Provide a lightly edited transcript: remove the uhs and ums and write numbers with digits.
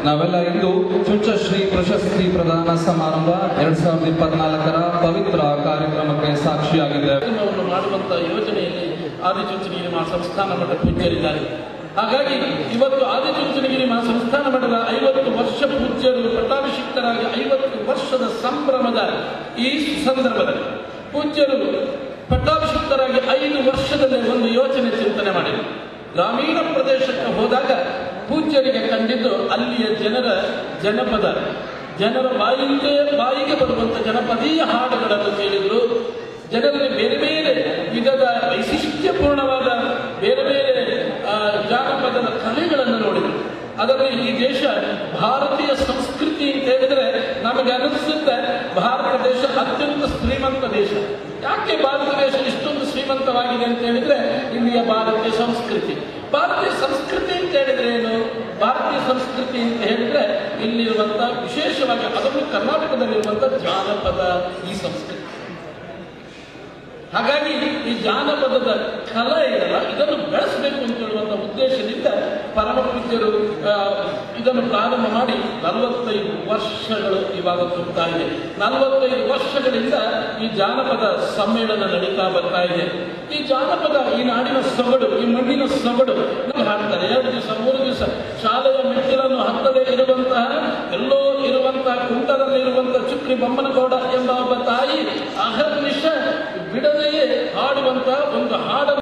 ನಾವೆಲ್ಲ ಇಂದು ಚುಂಚಶ್ರೀ ಪ್ರಶಸ್ತಿ ಪ್ರದಾನ ಸಮಾರಂಭ 2024ರ ಪವಿತ್ರ ಕಾರ್ಯಕ್ರಮಕ್ಕೆ ಸಾಕ್ಷಿಯಾಗಿದ್ದೇವೆ. ಮಾಡುವಂತಹ ಯೋಜನೆಯಲ್ಲಿ ಆದಿಚುಂಚನಗಿರಿ ಮಹಾಸಂಸ್ಥಾನ ಮಠ ಪೂಜ್ಯರಿದ್ದಾರೆ. ಹಾಗಾಗಿ ಇವತ್ತು ಆದಿಚುಂಚನಗಿರಿ ಮಹಾಸಂಸ್ಥಾನ ಮಠದ 50 ವರ್ಷ ಪೂಜ್ಯರು ಪಟ್ಟಾಭಿಷಿಕ್ತರಾಗಿ 50 ವರ್ಷದ ಸಂಭ್ರಮದ ಈ ಸಂದರ್ಭದಲ್ಲಿ ಪೂಜ್ಯರು ಪಟ್ಟಾಭಿಷಿಕ್ತರಾಗಿ 5 ವರ್ಷದಲ್ಲಿ ಒಂದು ಯೋಚನೆ ಚಿಂತನೆ ಮಾಡಿದರು. ಗ್ರಾಮೀಣ ಪ್ರದೇಶಕ್ಕೆ ಹೋದಾಗ ಪೂಜ್ಯರಿಗೆ ಕಂಡಿದ್ದು ಅಲ್ಲಿಯ ಜನರ ಬಾಯಿಗೆ ಬರುವಂಥ ಜನಪದೀಯ ಹಾಡುಗಳನ್ನು ಕೇಳಿದರು. ಜನರಲ್ಲಿ ಬೇರೆ ಬೇರೆ ವಿಧದ ವೈಶಿಷ್ಟ್ಯಪೂರ್ಣವಾದ ಬೇರೆ ಬೇರೆ ಜಾನಪದದ ಕಲೆಗಳನ್ನು ನೋಡಿದರು. ಅದರಲ್ಲಿ ಈ ದೇಶ ಭಾರತೀಯ ಸಂಸ್ಕೃತಿ ಅಂತ ಹೇಳಿದ್ರೆ ನಮಗೆ ಅನಿಸುತ್ತೆ ಭಾರತ ದೇಶ ಅತ್ಯಂತ ಶ್ರೀಮಂತ ದೇಶ. ಯಾಕೆ ಭಾರತ ದೇಶ ಇಷ್ಟೊಂದು ಶ್ರೀಮಂತವಾಗಿದೆ ಅಂತ ಹೇಳಿದ್ರೆ ಇಲ್ಲಿಯ ಭಾರತೀಯ ಸಂಸ್ಕೃತಿ ಅಂತ ಹೇಳಿದ್ರೆ ಏನು? ಭಾರತೀಯ ಸಂಸ್ಕೃತಿ ಅಂತ ಹೇಳಿದ್ರೆ ಇಲ್ಲಿರುವಂತ ವಿಶೇಷವಾಗಿ ಅದನ್ನು ಕರ್ನಾಟಕದಲ್ಲಿರುವಂತ ಜಾನಪದ ಈ ಸಂಸ್ಕೃತಿ. ಹಾಗಾಗಿ ಈ ಜಾನಪದದ ಕಲೆ ಇದಲ್ಲ, ಇದನ್ನು ಬೆಳೆಸಬೇಕು ಅಂತ ಹೇಳುವಂತ ಉದ್ದೇಶದಿಂದ ಪರಮ ಪೂಜ್ಯರು ಇದನ್ನು ಪ್ರಾರಂಭ ಮಾಡಿ 45 ವರ್ಷಗಳು ಇವಾಗ ತುಂಬುತ್ತಾ ಇದೆ. 45 ವರ್ಷಗಳಿಂದ ಈ ಜಾನಪದ ಸಮ್ಮೇಳನ ನಡೀತಾ ಬರ್ತಾ ಇದೆ. ಈ ಜಾನಪದ ಈ ನಾಡಿನ ಸೊಗಡು, ಈ ಮಣ್ಣಿನ ಸೊಗಡು ಹಾಡ್ತಾರೆ. 2 ದಿವಸ 3 ದಿವಸ ಶಾಲೆಯ ಮೆಟ್ಟಿಲನ್ನು ಹತ್ತದೇ ಇರುವಂತಹ ಎಲ್ಲೋ ಇರುವಂತಹ ಕುಂಟದಲ್ಲಿರುವಂತಹ ಚುಕ್ರಿ ಬೊಮ್ಮನಗೌಡ ಎಂಬ ಒಬ್ಬ ತಾಯಿ ಅಹರ್ನಿಶ ಬಿಡದೆಯೇ ಹಾಡುವಂತಹ ಒಂದು ಹಾಡನ್ನು